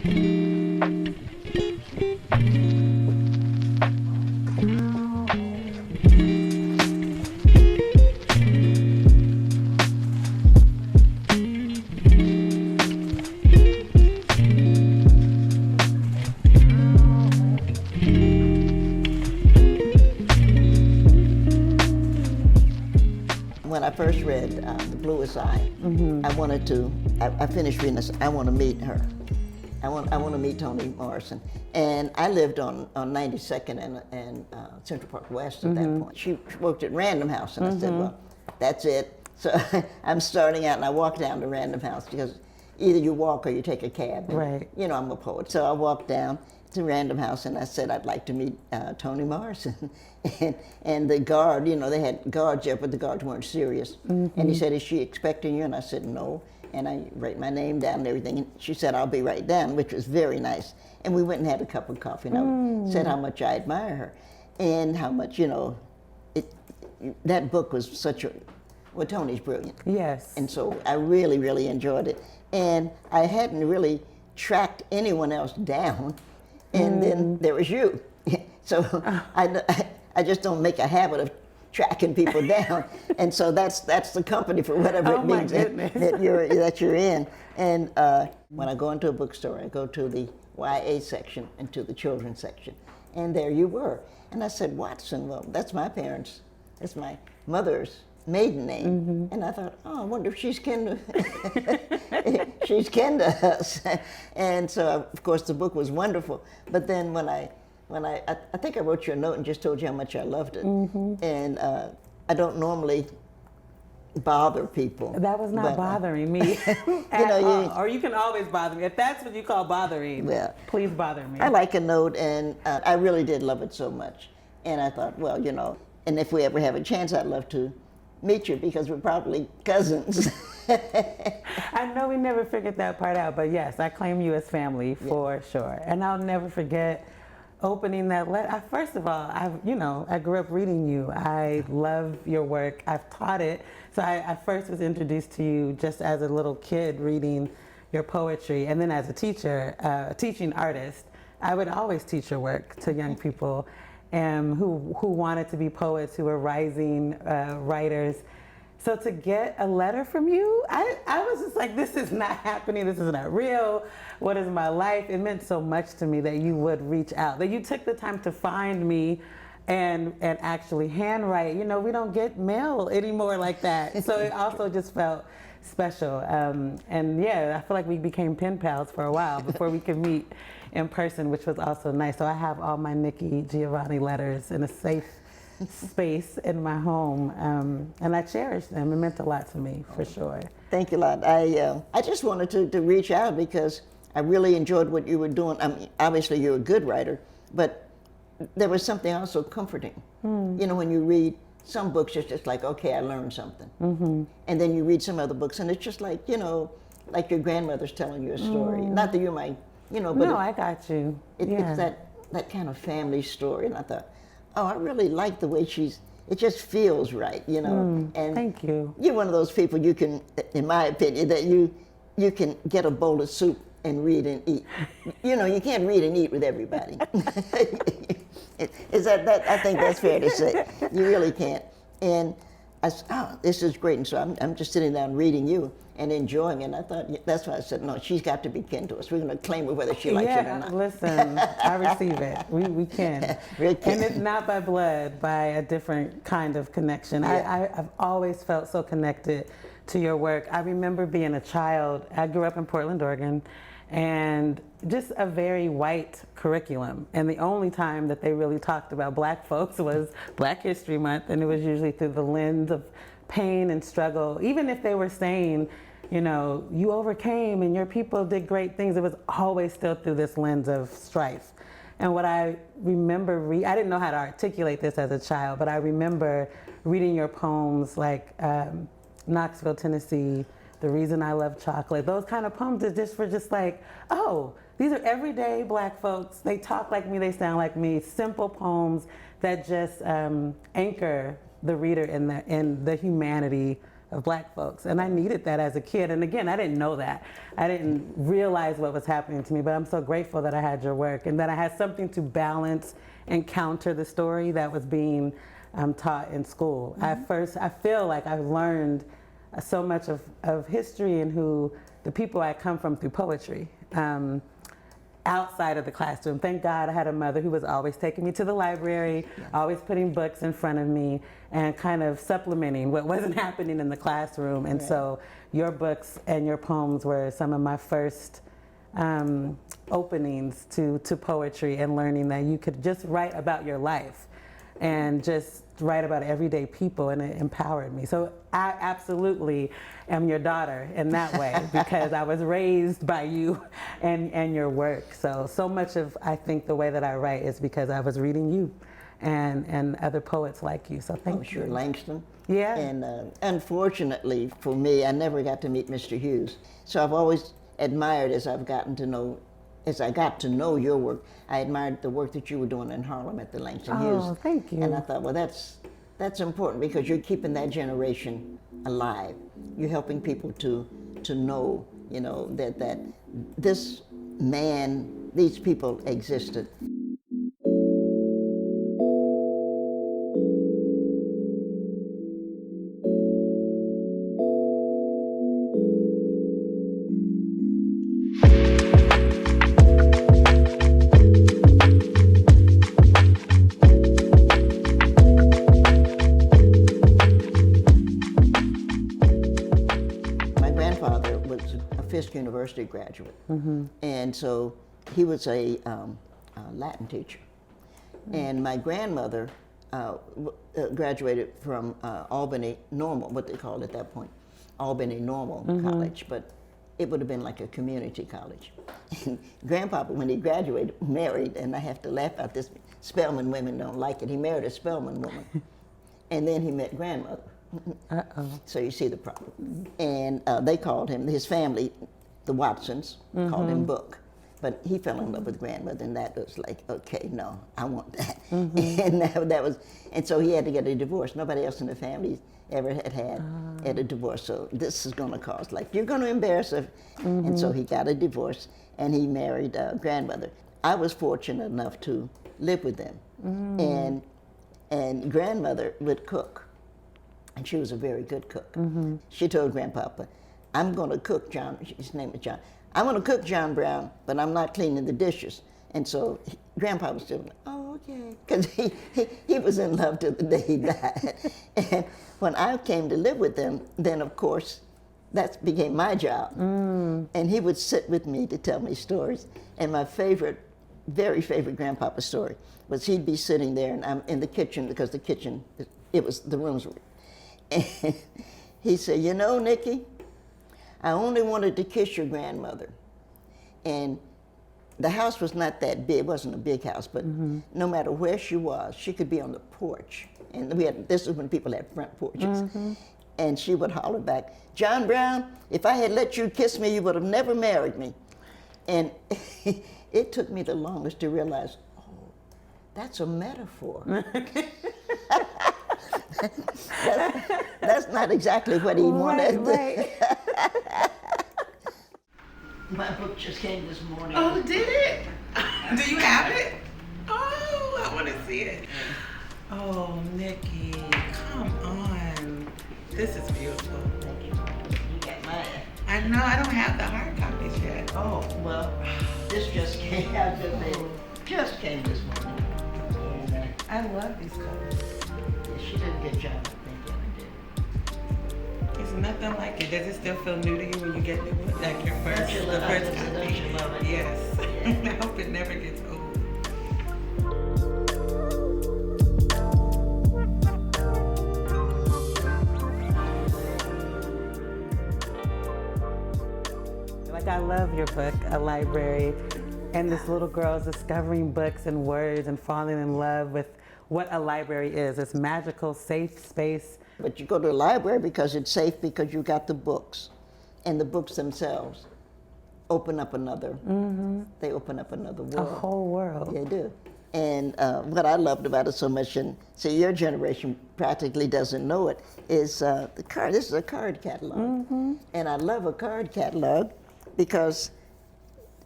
When I first read The Bluest Eye, I finished reading this, I want to meet her. I want to meet Toni Morrison. And I lived on 92nd and Central Park West at that point. She worked at Random House, and I said, well, that's it. So I'm starting out, and I walked down to Random House because either you walk or you take a cab. And, right. You know, I'm a poet. So I walked down to Random House, and I said, I'd like to meet Toni Morrison. and the guard, you know, they had guards there, but the guards weren't serious. And he said, is she expecting you? And I said, no. And I write my name down and everything. And she said, I'll be right down, which was very nice. And we went and had a cup of coffee, and I said how much I admire her. And how much, you know, that book was such a, well, Toni's brilliant. Yes. And so I really, really enjoyed it. And I hadn't really tracked anyone else down. And then there was you. So I just don't make a habit of tracking people down. And so that's the company for whatever it means that you're in. And when I go into a bookstore, I go to the YA section and to the children's section. And there you were. And I said, Watson, well, that's my parents, that's my mother's maiden name. And I thought, oh, I wonder if she's kin to, she's kin to us. And so, of course, the book was wonderful. But then when I think I wrote you a note and just told you how much I loved it. And I don't normally bother people. That was not bothering me at all. Or you can always bother me. If that's what you call bothering, please bother me. I like a note, and I really did love it so much. And I thought, well, you know, and if we ever have a chance, I'd love to meet you because we're probably cousins. I know we never figured that part out, but yes, I claim you as family for sure. And I'll never forget opening that letter. First of all, I grew up reading you. I love your work. I've taught it. So I first was introduced to you just as a little kid reading your poetry. And then as a teacher, a teaching artist, I would always teach your work to young people who wanted to be poets, who were rising writers. So to get a letter from you, I was just like, this is not happening, this is not real, what is my life? It meant so much to me that you would reach out, that you took the time to find me and actually handwrite. You know, we don't get mail anymore like that. So it also just felt special. And yeah, I feel like we became pen pals for a while before we could meet in person, which was also nice. So I have all my Nikki Giovanni letters in a safe space in my home, and I cherish them. It meant a lot to me, for sure. Thank you a lot. I just wanted to reach out because I really enjoyed what you were doing. I mean, obviously you're a good writer, but there was something also comforting. You know, when you read some books, it's just like, okay, I learned something. And then you read some other books, and it's just like, you know, like your grandmother's telling you a story. Not that you're my, you know, but no, I got you. It's that kind of family story. And I thought, oh, I really like the way it just feels right, you know. And thank you. You're one of those people you can, in my opinion, that you can get a bowl of soup and read and eat. You know, you can't read and eat with everybody. Is that I think that's fair to say. You really can't. And I said, oh, this is great. And so I'm just sitting down reading you and enjoying it. And I thought, that's why I said, no, she's got to be kin to us. We're going to claim her whether she likes it or not. Listen, I receive it. We can. And it's not by blood, by a different kind of connection. I've always felt so connected to your work. I remember being a child. I grew up in Portland, Oregon, and just a very white curriculum. And the only time that they really talked about Black folks was Black History Month, and it was usually through the lens of pain and struggle. Even if they were saying, you know, you overcame and your people did great things, it was always still through this lens of strife. And what I remember, I didn't know how to articulate this as a child, but I remember reading your poems like Knoxville, Tennessee, The Reason I Love Chocolate, those kind of poems that just were just like, oh, these are everyday Black folks. They talk like me, they sound like me. Simple poems that just anchor the reader in the humanity of Black folks. And I needed that as a kid. And again, I didn't know that. I didn't realize what was happening to me, but I'm so grateful that I had your work and that I had something to balance and counter the story that was being taught in school. I feel like I've learned so much of history and who the people I come from through poetry. Outside of the classroom. Thank God I had a mother who was always taking me to the library, always putting books in front of me and kind of supplementing what wasn't happening in the classroom. And so your books and your poems were some of my first openings to poetry and learning that you could just write about your life and just write about everyday people, and it empowered me. So I absolutely am your daughter in that way because I was raised by you and your work. So much of, I think, the way that I write is because I was reading you and other poets like you. So thank you. Sure, Langston. Yeah. And unfortunately for me, I never got to meet Mr. Hughes. So I've always admired as I got to know your work, I admired the work that you were doing in Harlem at the Langston Hughes. Oh, thank you. And I thought, well, that's important because you're keeping that generation alive. You're helping people to know, that this man, these people existed. University graduate, and so he was a Latin teacher, and my grandmother graduated from Albany Normal, what they called at that point, Albany Normal College, but it would have been like a community college. And Grandpapa, when he graduated, married, and I have to laugh at this, Spelman women don't like it, he married a Spelman woman, and then he met grandmother. So you see the problem. And they called him, his family, the Watsons, called him Book. But he fell in love with grandmother, and that was like, okay, no, I want that. And that was, and so he had to get a divorce. Nobody else in the family ever had a divorce. So this is going to cause, like, you're going to embarrass her. And so he got a divorce, and he married grandmother. I was fortunate enough to live with them. And grandmother would cook. And she was a very good cook. She told Grandpapa, I'm going to cook John, his name is John, I'm going to cook John Brown, but I'm not cleaning the dishes. And so Grandpa was still like, oh, okay. Because he was in love till the day he died. And when I came to live with them, then of course, that became my job. And he would sit with me to tell me stories. And my favorite, very favorite Grandpapa story was he'd be sitting there, and I'm in the kitchen, because the kitchen, the rooms were. And he said, you know, Nikki, I only wanted to kiss your grandmother. And the house was not that big, it wasn't a big house, but no matter where she was, she could be on the porch. And this is when people had front porches. And she would holler back, John Brown, if I had let you kiss me, you would have never married me. And it took me the longest to realize, oh, that's a metaphor. That's not exactly what he wanted. Right. My book just came this morning. Oh, did it? Do you have it? Oh, I want to see it. Oh, Nikki, come on. This is beautiful. Thank you. You got mine. I know, I don't have the hard copies yet. Oh, well, this just came out. Just came this morning. And, I love these covers. she did a good job, I think, Emma did. It's nothing like it. Does it still feel new to you when you get new ones? Like your first, the first copy? Don't you love it? Yes. Yeah. I hope it never gets old. Like, I love your book, A Library, and this little girl is discovering books and words and falling in love with what a library is. It's magical, safe space. But you go to the library because it's safe, because you got the books and the books themselves. open up another, they open up another world. A whole world. They do. And what I loved about it so much, and see, your generation practically doesn't know it, is the card. This is a card catalog. And I love a card catalog because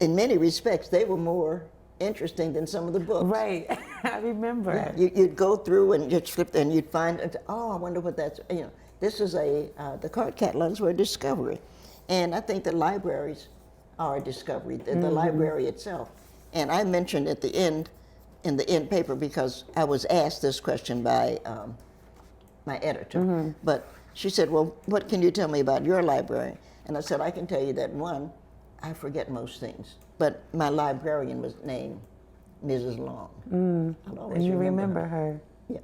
in many respects, they were more interesting than some of the books. Right, I remember. You'd go through and you'd flip and you'd find, oh, I wonder what that's, this is the card catalogs were a discovery. And I think the libraries are a discovery, the library itself. And I mentioned at the end, in the end paper, because I was asked this question by my editor, but she said, well, what can you tell me about your library? And I said, I can tell you that one, I forget most things, but my librarian was named Mrs. Long. I'll always And you remember her. Yeah.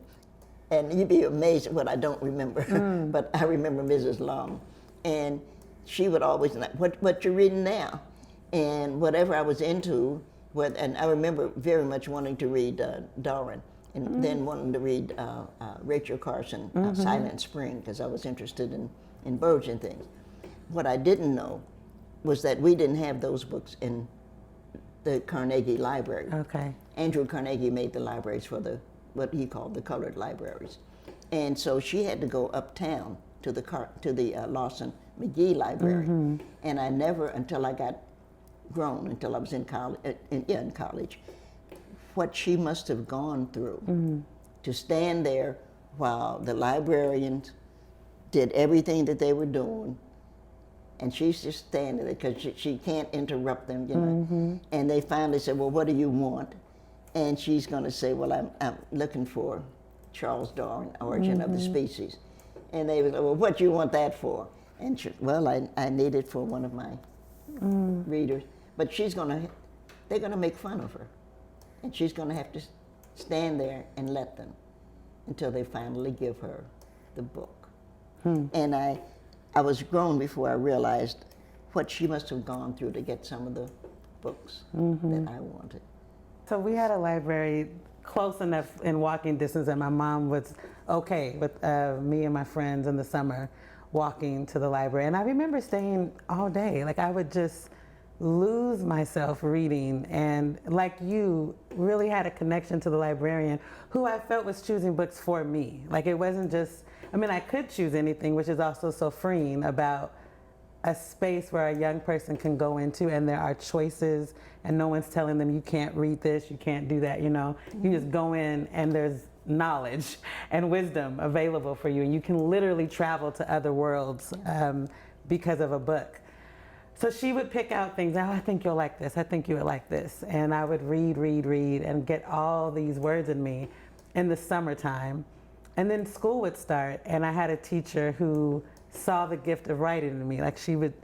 And you'd be amazed at what I don't remember, but I remember Mrs. Long. And she would always, what you reading now? And whatever I was into, and I remember very much wanting to read Darwin, and then wanting to read Rachel Carson, Silent Spring, because I was interested in birds and things. What I didn't know was that we didn't have those books in the Carnegie Library. Okay. Andrew Carnegie made the libraries for what he called the colored libraries. And so she had to go uptown to the Lawson McGee Library. And I never, until I got grown, until I was in college, what she must have gone through to stand there while the librarians did everything that they were doing, and she's just standing there because she can't interrupt them, And they finally said, well, what do you want? And she's going to say, well, I'm looking for Charles Darwin, Origin of the Species. And they would say, well, what do you want that for? And she, well, I need it for one of my readers. But they're going to make fun of her. And she's going to have to stand there and let them until they finally give her the book. And I was grown before I realized what she must have gone through to get some of the books that I wanted. So we had a library close enough in walking distance that my mom was okay with me and my friends in the summer walking to the library. And I remember staying all day. Like I would just lose myself reading, and like you, really had a connection to the librarian who I felt was choosing books for me. Like it wasn't just, I could choose anything, which is also so freeing about a space where a young person can go into and there are choices and no one's telling them you can't read this, you can't do that, You just go in and there's knowledge and wisdom available for you, and you can literally travel to other worlds because of a book. So she would pick out things, I think you'll like this, I think you would like this. And I would read, and get all these words in me in the summertime. And then school would start, and I had a teacher who saw the gift of writing in me. Like she would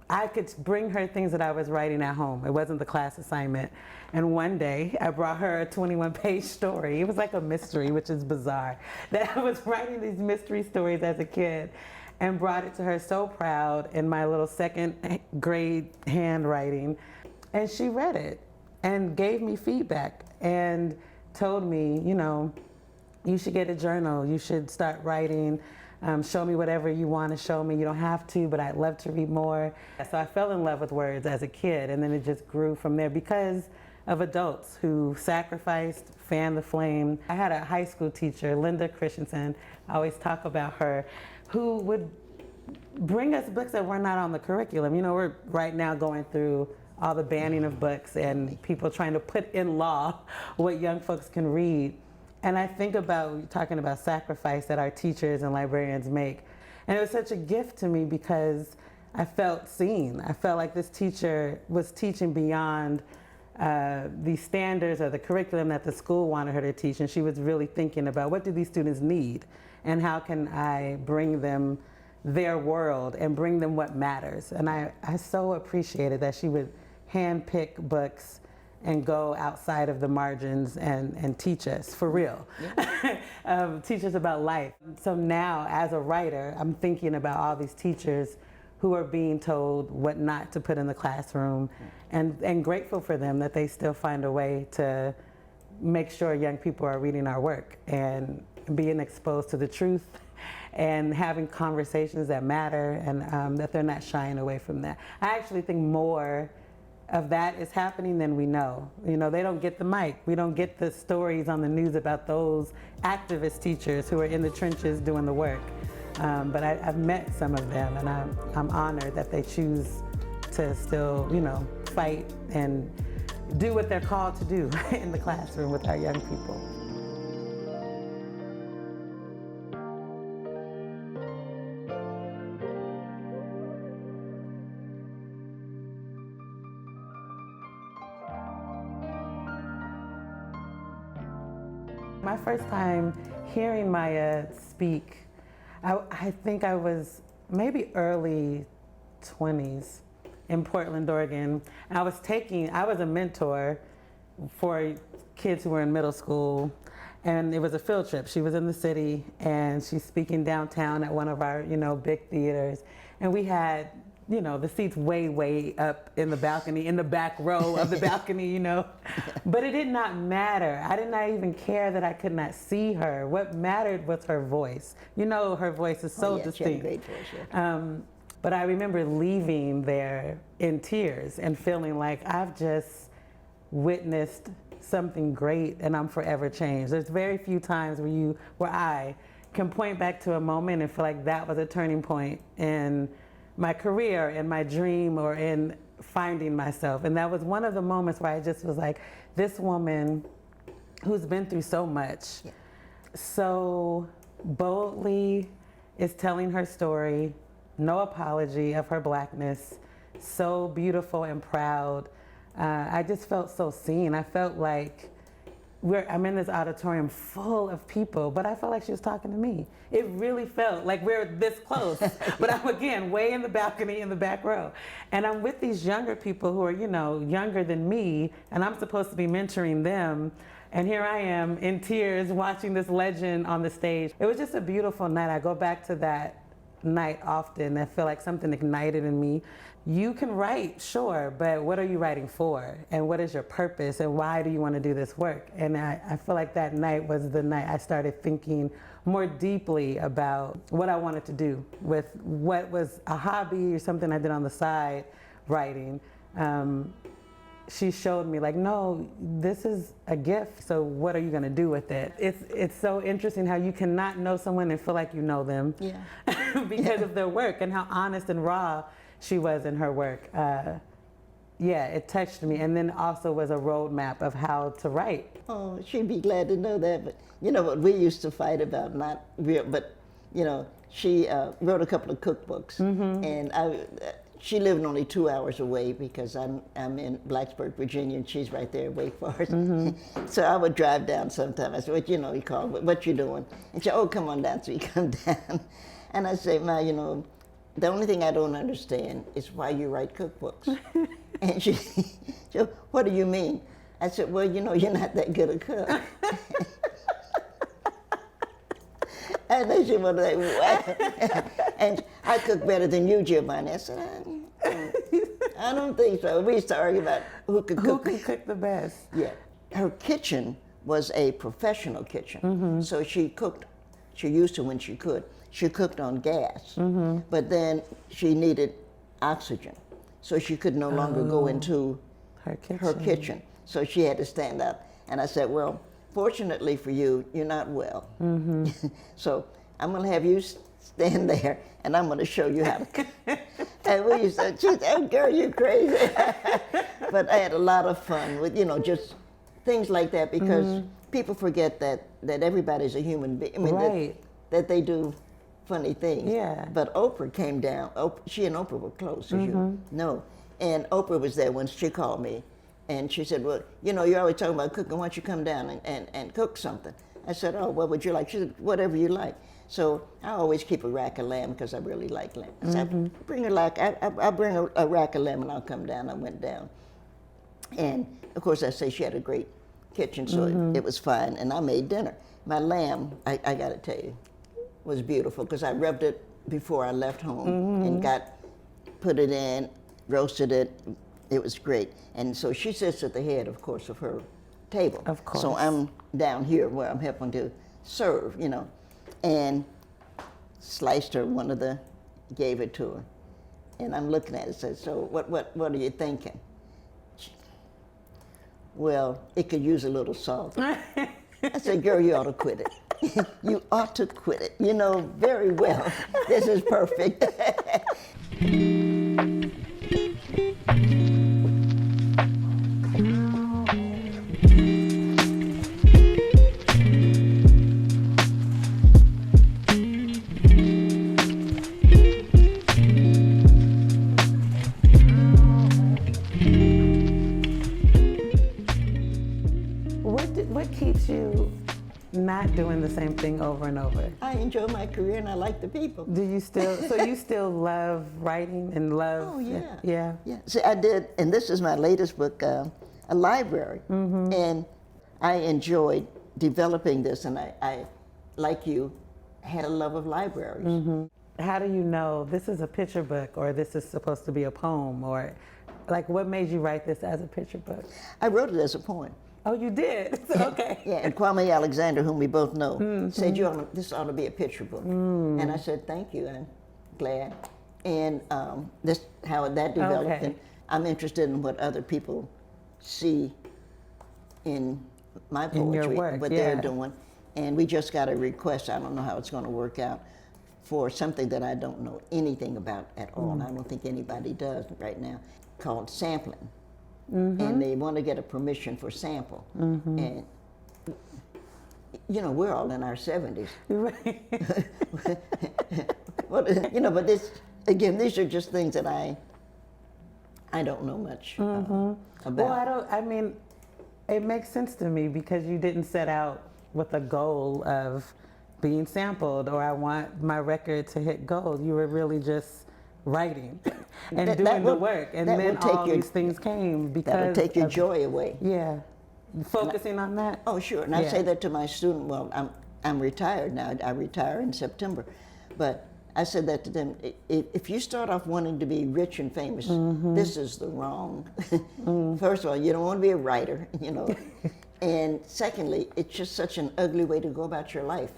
I could bring her things that I was writing at home. It wasn't the class assignment. And one day I brought her a 21-page story. It was like a mystery, which is bizarre, that I was writing these mystery stories as a kid, and brought it to her so proud in my little second grade handwriting. And she read it and gave me feedback and told me, you should get a journal, you should start writing, show me whatever you want to show me. You don't have to, but I'd love to read more. So I fell in love with words as a kid, and then it just grew from there because of adults who sacrificed, fanned the flame. I had a high school teacher, Linda Christensen, I always talk about her, who would bring us books that were not on the curriculum. We're right now going through all the banning of books and people trying to put in law what young folks can read. And I think about talking about sacrifice that our teachers and librarians make. And it was such a gift to me because I felt seen. I felt like this teacher was teaching beyond the standards or the curriculum that the school wanted her to teach. And she was really thinking about what do these students need and how can I bring them their world and bring them what matters. And I so appreciated that she would handpick books and go outside of the margins and teach us for real, teach us about life. So now as a writer, I'm thinking about all these teachers who are being told what not to put in the classroom, and grateful for them that they still find a way to make sure young people are reading our work and being exposed to the truth and having conversations that matter, and that they're not shying away from that. I actually think more of that is happening than we know. You know, they don't get the mic. We don't get the stories on the news about those activist teachers who are in the trenches doing the work. But I've met some of them, and I'm honored that they choose to still, you know, fight and do what they're called to do in the classroom with our young people. My first time hearing Maya speak, I think I was maybe early 20s in Portland, Oregon. I was a mentor for kids who were in middle school, and it was a field trip. She was in the city, and she's speaking downtown at one of our, you know, big theaters. And we had, you know, the seats way up in the balcony, in the back row of the balcony, you know. But it did not matter. I did not even care that I could not see her. What mattered was her voice. You know, her voice is so distinct. She had a great voice, yeah. But I remember leaving there in tears and feeling like I've just witnessed something great and I'm forever changed. There's very few times where I can point back to a moment and feel like that was a turning point in my career, in my dream, or in finding myself. And that was one of the moments where I just was like, this woman who's been through so much, so boldly is telling her story, no apology of her Blackness, so beautiful and proud. I just felt so seen. I felt like I'm in this auditorium full of people, but I felt like she was talking to me. It really felt like we're this close, but I'm again way in the balcony in the back row. And I'm with these younger people who are, you know, younger than me, and I'm supposed to be mentoring them. And here I am in tears watching this legend on the stage. It was just a beautiful night. I go back to that night often. I feel like something ignited in me. You can write, sure, but what are you writing for? And what is your purpose? And why do you want to do this work? And I feel like that night was the night I started thinking more deeply about what I wanted to do with what was a hobby or something I did on the side, writing. She showed me like, no, this is a gift, so what are you gonna do with it? It's so interesting how you cannot know someone and feel like you know them because of their work and how honest and raw she was in her work. It touched me, and then also was a roadmap of how to write. Oh, she'd be glad to know that, but you know what we used to fight about, not real, but you know, she wrote a couple of cookbooks, and she lived only 2 hours away because I'm in Blacksburg, Virginia, and she's right there in Wake Forest. So I would drive down sometime. I said, "What you call? What you doing?" And she said, "Oh, come on down." So you come down, and I say, "Ma, you know, the only thing I don't understand is why you write cookbooks." And she said, "What do you mean?" I said, "Well, you know, you're not that good a cook." And then she was like, "What?" And I cook better than you, Giovanni. I said, I don't think so. We used to argue about who could cook the best. Yeah. Her kitchen was a professional kitchen. So she cooked, she used to when she could. She cooked on gas, but then she needed oxygen. So she could no longer go into her kitchen. So she had to stand up. And I said, well, fortunately for you, you're not well. So I'm going to have you stand there, and I'm going to show you how to cook. And we used to, she said, "Oh, girl, you're crazy." But I had a lot of fun with, you know, just things like that, because people forget that everybody's a human being. I mean, that they do funny things. Yeah. But Oprah came down. She and Oprah were close, as you know. And Oprah was there when she called me. And she said, well, you know, you're always talking about cooking. Why don't you come down and cook something? I said, oh, what would you like? She said, whatever you like. So I always keep a rack of lamb because I really like lamb. I said, bring I'll bring a rack of lamb and I'll come down. I went down. And of course, I say she had a great kitchen, so it was fine. And I made dinner. My lamb, I got to tell you, was beautiful because I rubbed it before I left home and put it in, roasted it. It was great. And so she sits at the head, of course, of her table. Of course. So I'm down here where I'm helping to serve, you know. And sliced her gave it to her. And I'm looking at it and said, so what are you thinking? Well, it could use a little salt. I said, girl, you ought to quit it. You ought to quit it. You know very well this is perfect. What keeps you not doing the same thing over and over? I enjoy my career and I like the people. Do you still, so you still love writing and love? Oh, yeah. Yeah. Yeah. See, I did, and this is my latest book, a library. Mm-hmm. And I enjoyed developing this, and I, like you, had a love of libraries. Mm-hmm. How do you know this is a picture book or this is supposed to be a poem, or like what made you write this as a picture book? I wrote it as a poem. Oh, you did? Okay. Yeah, and Kwame Alexander, whom we both know, said, this ought to be a picture book. And I said, thank you, I'm glad. And this how that developed. Okay. And I'm interested in what other people see in my poetry, In your work, what they're doing. And we just got a request, I don't know how it's going to work out, for something that I don't know anything about at all. And I don't think anybody does right now, called sampling. And they want to get a permission for sample. And, you know, we're all in our 70s. Right. Well, you know, but this, again, these are just things that I don't know much about. Well, I mean, it makes sense to me because you didn't set out with a goal of being sampled or I want my record to hit gold. You were really just writing and doing the work, and then all these things came because that'll take your joy away. Yeah, focusing on that. Oh, sure, and I say that to my student. Well, I'm retired now. I retire in September, but I said that to them. If you start off wanting to be rich and famous, this is the wrong. First of all, you don't want to be a writer, you know, and secondly, it's just such an ugly way to go about your life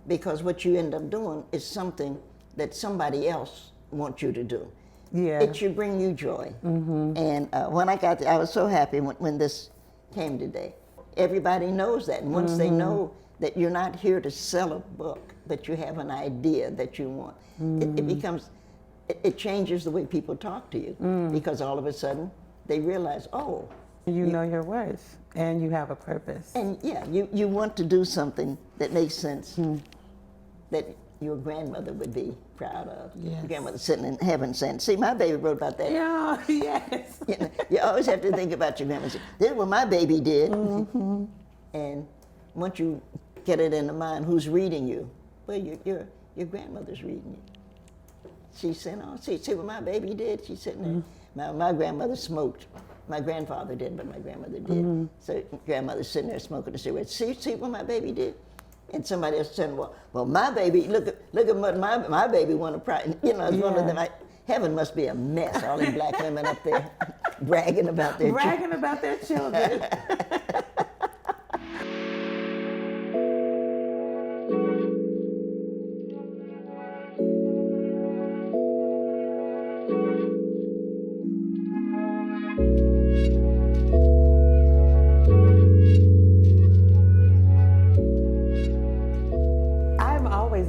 because what you end up doing is something that somebody else want you to do. Yeah. It should bring you joy. And when I got there, I was so happy when this came today. Everybody knows that. And once they know that you're not here to sell a book, but you have an idea that you want, it becomes, it changes the way people talk to you because all of a sudden they realize, oh. You know your worth and you have a purpose. And yeah, you want to do something that makes sense, that your grandmother would be proud of. Yes. Your grandmother sitting in heaven saying, see, my baby wrote about that. Yeah, yes. You know, you always have to think about your grandmother. This is what my baby did. And once you get it in the mind, who's reading you? Well, your grandmother's reading you. She's saying, oh, see what my baby did? She's sitting there. My grandmother smoked. My grandfather didn't, but my grandmother did. So grandmother's sitting there smoking a cigarette. See what my baby did? And somebody else saying, well, my baby, look at what my baby won a prize. You know, it's one of them. Heaven must be a mess. All these black women up there bragging about their children.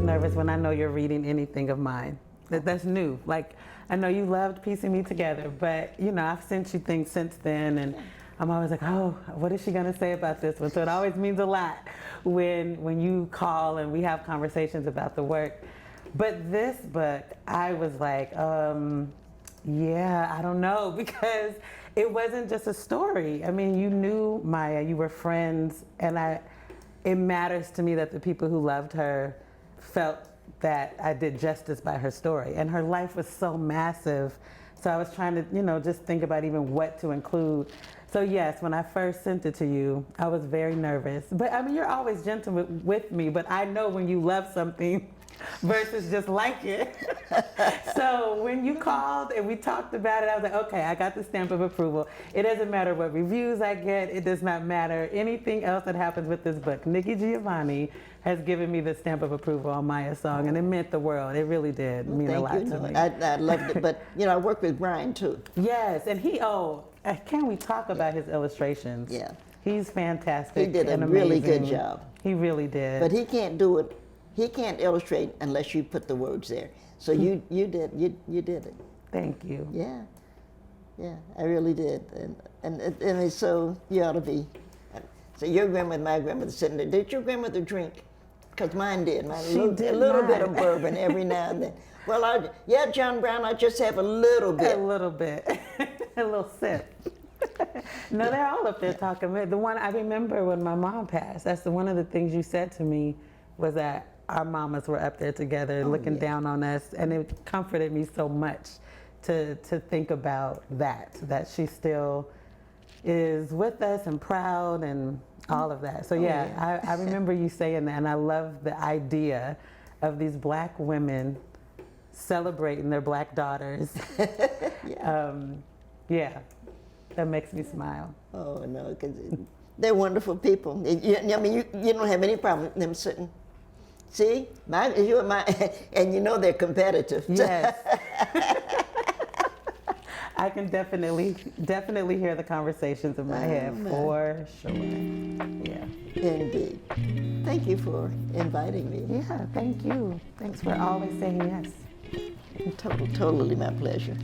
Nervous when I know you're reading anything of mine. That's new. Like, I know you loved piecing me together, but you know, I've sent you things since then, and I'm always like, oh, what is she gonna say about this one? So it always means a lot when you call and we have conversations about the work. But this book, I was like, yeah, I don't know, because it wasn't just a story. I mean, you knew Maya, you were friends, and it matters to me that the people who loved her felt that I did justice by her story. And her life was so massive. So I was trying to, you know, just think about even what to include. So yes, when I first sent it to you, I was very nervous. But I mean, you're always gentle with me, but I know when you love something, versus just like it. So when you called and we talked about it, I was like, okay, I got the stamp of approval. It doesn't matter what reviews I get. It does not matter anything else that happens with this book. Nikki Giovanni has given me the stamp of approval on Maya's song, and it meant the world. It really did mean a lot to me. I loved it, but I worked with Bryan too. Yes, and can we talk about his illustrations? Yeah. He's fantastic. He did a really good job. He really did. But he can't do it. He can't illustrate unless you put the words there. So you did it. Thank you. Yeah, I really did. And so you ought to be. So your grandmother, my grandmother sitting there. Did your grandmother drink? Because mine did. A little bit of bourbon every now and then. Well, John Brown, I just have a little bit. A little bit. A little sip. No, they're all up there talking. The one I remember when my mom passed, that's one of the things you said to me was that our mamas were up there together looking down on us, and it comforted me so much to think about that she still is with us and proud and all of that. So I remember you saying that, and I love the idea of these black women celebrating their black daughters. That makes me smile. Oh no, because they're wonderful people. You don't have any problem with them sitting. See, and they're competitive. Yes. I can definitely hear the conversations in my head for sure. Yeah. Indeed. Thank you for inviting me. Yeah, thank you. Thanks for always saying yes. Totally my pleasure.